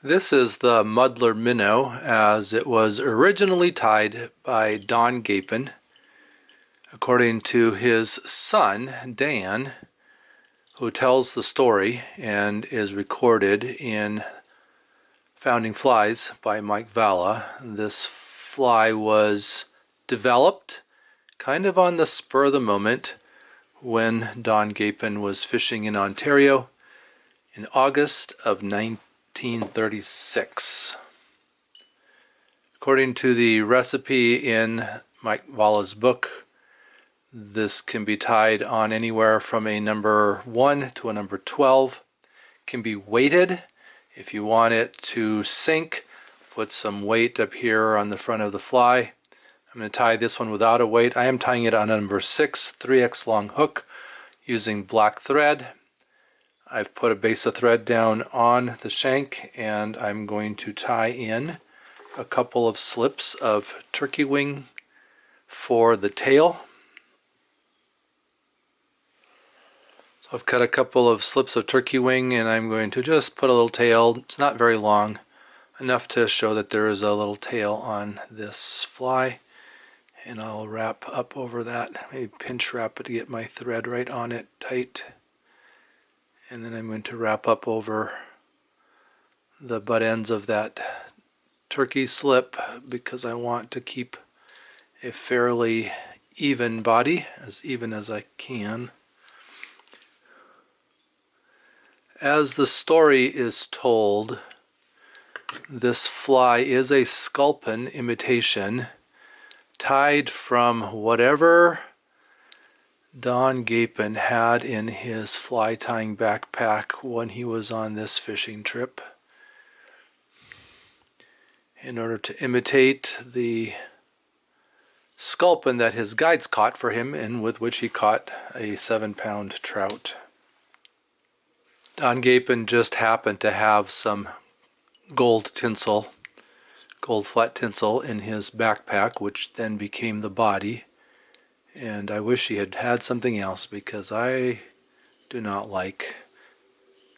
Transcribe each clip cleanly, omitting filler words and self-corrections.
This is the Muddler Minnow as it was originally tied by Don Gapen. According to his son, Dan, who tells the story and is recorded in Founding Flies by Mike Valla, this fly was developed kind of on the spur of the moment when Don Gapen was fishing in Ontario in August of 1936. According to the recipe in Mike Valla's book, this can be tied on anywhere from a number 1 to a number 12. Can be weighted. If you want it to sink, put some weight up here on the front of the fly. I'm going to tie this one without a weight. I am tying it on a number 6 3x long hook using black thread. I've put a base of thread down on the shank and I'm going to tie in a couple of slips of turkey wing for the tail. So I've cut a couple of slips of turkey wing and I'm going to just put a little tail. It's not very long, enough to show that there is a little tail on this fly. And I'll wrap up over that, maybe pinch wrap it to get my thread right on it tight. And then I'm going to wrap up over the butt ends of that turkey slip because I want to keep a fairly even body, as even as I can. As the story is told, this fly is a sculpin imitation tied from whatever Don Gapen had in his fly tying backpack when he was on this fishing trip in order to imitate the sculpin that his guides caught for him and with which he caught a 7-pound trout. Don Gapen just happened to have some gold tinsel, gold flat tinsel in his backpack, which then became the body. And I wish he had had something else because I do not like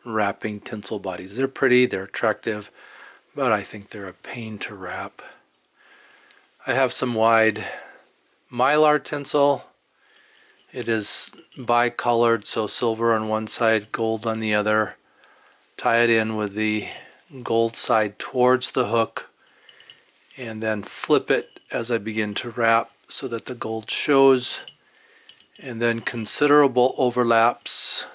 wrapping tinsel bodies. They're pretty, they're attractive, but I think they're a pain to wrap. I have some wide mylar tinsel. It is bicolored, so silver on one side, gold on the other. Tie it in with the gold side towards the hook and then flip it as I begin to wrap so that the gold shows, and then considerable overlaps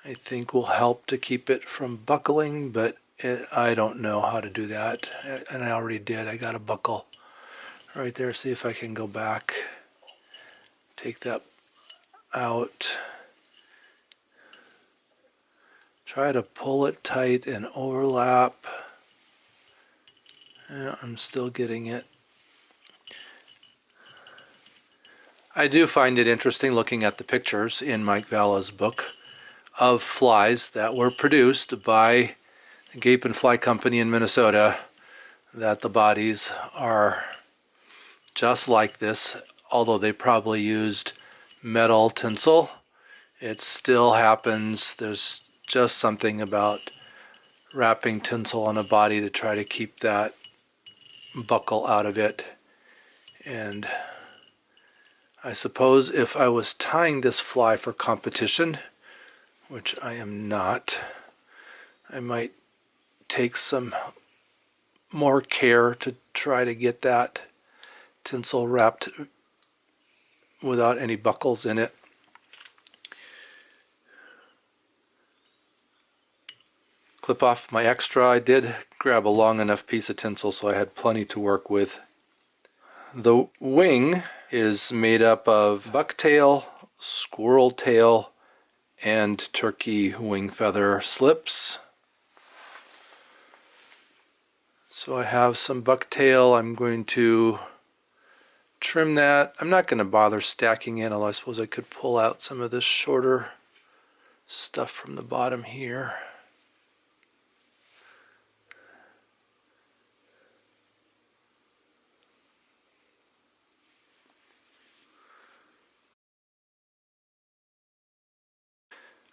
I think will help to keep it from buckling, but I don't know how to do that, and I already did. I got a buckle right there. See if I can go back, take that out, try to pull it tight and overlap. Yeah, I'm still getting it. I do find it interesting looking at the pictures in Mike Valla's book of flies that were produced by the Gapen Fly Company in Minnesota, that the bodies are just like this, although they probably used metal tinsel. It still happens. There's just something about wrapping tinsel on a body to try to keep that buckle out of it. And I suppose if I was tying this fly for competition, which I am not, I might take some more care to try to get that tinsel wrapped without any buckles in it. Clip off my extra. I did grab a long enough piece of tinsel so I had plenty to work with. The wing is made up of bucktail, squirrel tail, and turkey wing feather slips. So I have some bucktail. I'm going to trim that. I'm not going to bother stacking it, although I suppose I could pull out some of this shorter stuff from the bottom here.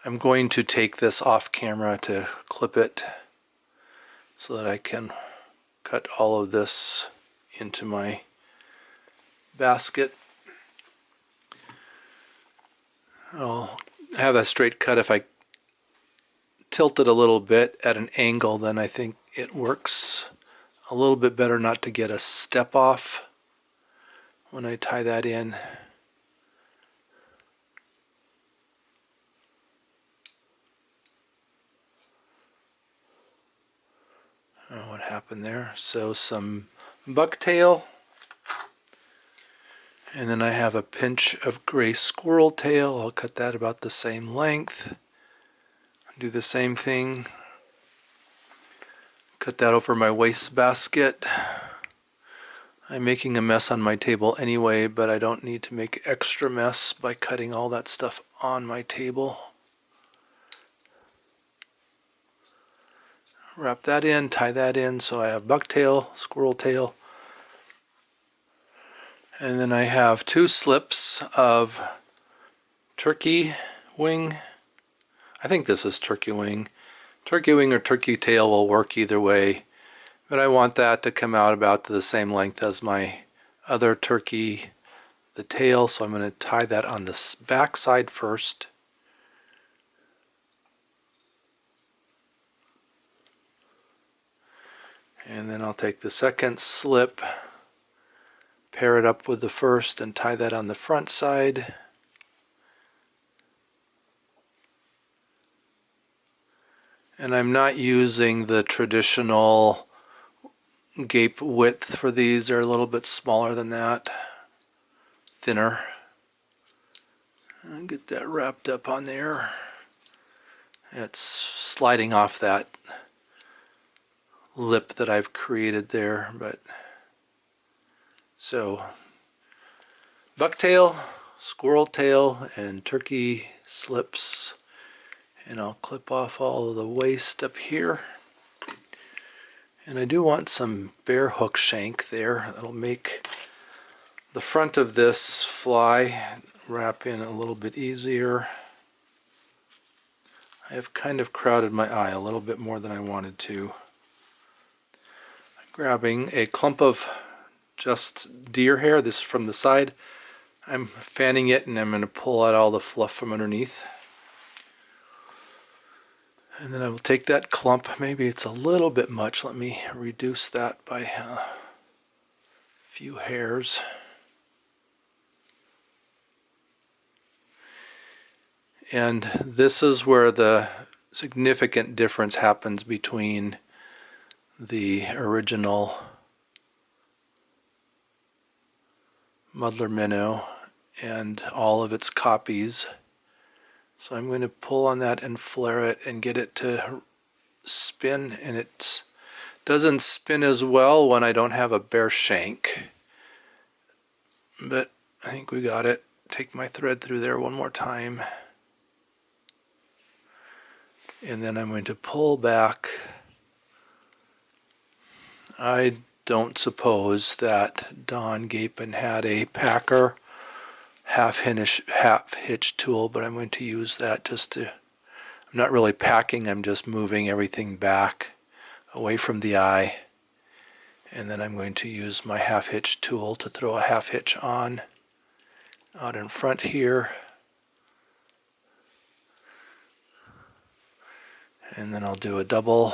I'm going to take this off camera to clip it so that I can cut all of this into my basket. I'll have a straight cut. If I tilt it a little bit at an angle, then I think it works a little bit better not to get a step off when I tie that in. I don't know what happened there. So some bucktail, and then I have a pinch of gray squirrel tail. I'll cut that about the same length. Do the same thing. Cut that over my wastebasket. I'm making a mess on my table anyway, but I don't need to make extra mess by cutting all that stuff on my table. Wrap that in, tie that in, so I have bucktail, squirrel tail, and then I have 2 slips of turkey wing. I think this is turkey wing. Turkey wing or turkey tail will work either way, but I want that to come out about the same length as my other turkey, the tail, so I'm going to tie that on the back side first. And then I'll take the second slip, pair it up with the first, and tie that on the front side. And I'm not using the traditional gape width for these. They're a little bit smaller than that, thinner. And get that wrapped up on there. It's sliding off that lip that I've created there, but so bucktail, squirrel tail, and turkey slips, and I'll clip off all of the waste up here. And I do want some bare hook shank there. That'll make the front of this fly wrap in a little bit easier. I have kind of crowded my eye a little bit more than I wanted to. Grabbing a clump of just deer hair. This is from the side. I'm fanning it, and I'm going to pull out all the fluff from underneath. And then I will take that clump. Maybe it's a little bit much. Let me reduce that by a few hairs. And this is where the significant difference happens between the original Muddler Minnow and all of its copies. So I'm going to pull on that and flare it and get it to spin, and it doesn't spin as well when I don't have a bare shank. But I think we got it. Take my thread through there one more time. And then I'm going to pull back. I don't suppose that Don Gapen had a packer half hitch tool, but I'm going to use that just to, I'm not really packing, I'm just moving everything back away from the eye. And then I'm going to use my half hitch tool to throw a half hitch on out in front here. And then I'll do a double.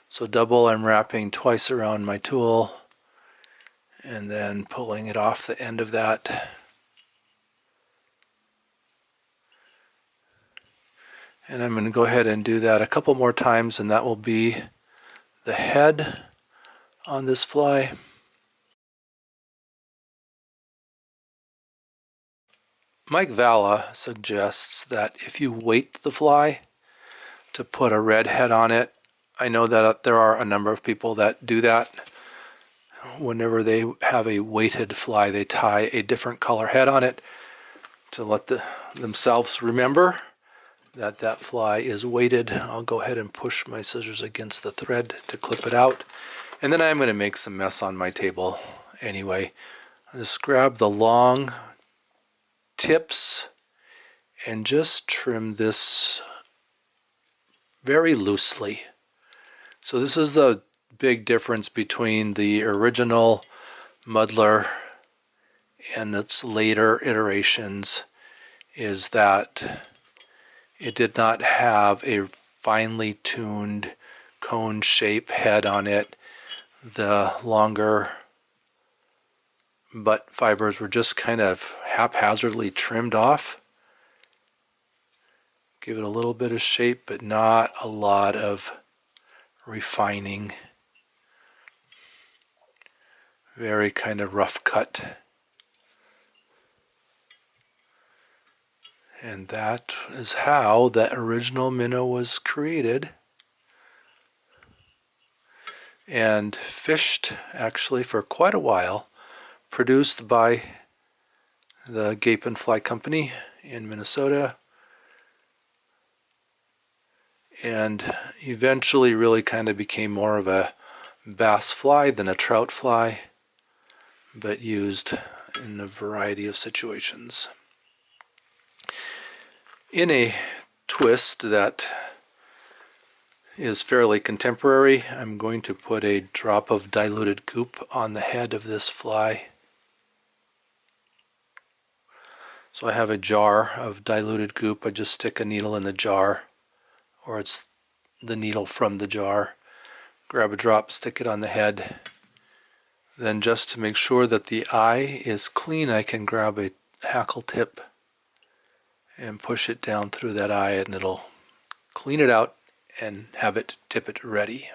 So double, I'm wrapping twice around my tool and then pulling it off the end of that. And I'm going to go ahead and do that a couple more times, and that will be the head on this fly. Mike Valla suggests that if you weight the fly to put a red head on it, I know that there are a number of people that do that. Whenever they have a weighted fly, they tie a different color head on it to let themselves remember that that fly is weighted. I'll go ahead and push my scissors against the thread to clip it out. And then I'm going to make some mess on my table anyway. I'll just grab the long tips and just trim this very loosely So this is the big difference between the original Muddler and its later iterations, is that it did not have a finely tuned cone shape head on it. The longer butt fibers were just kind of haphazardly trimmed off. Give it a little bit of shape, but not a lot of refining. Very kind of rough cut. And that is how that original Minnow was created and fished actually for quite a while, produced by the Gapen Fly Company in Minnesota, and eventually really kind of became more of a bass fly than a trout fly, but used in a variety of situations. In a twist that is fairly contemporary, I'm going to put a drop of diluted goop on the head of this fly. So I have a jar of diluted goop. I just stick a needle in the jar, or it's the needle from the jar. Grab a drop, stick it on the head. Then just to make sure that the eye is clean, I can grab a hackle tip and push it down through that eye, and it'll clean it out and have it tip it ready.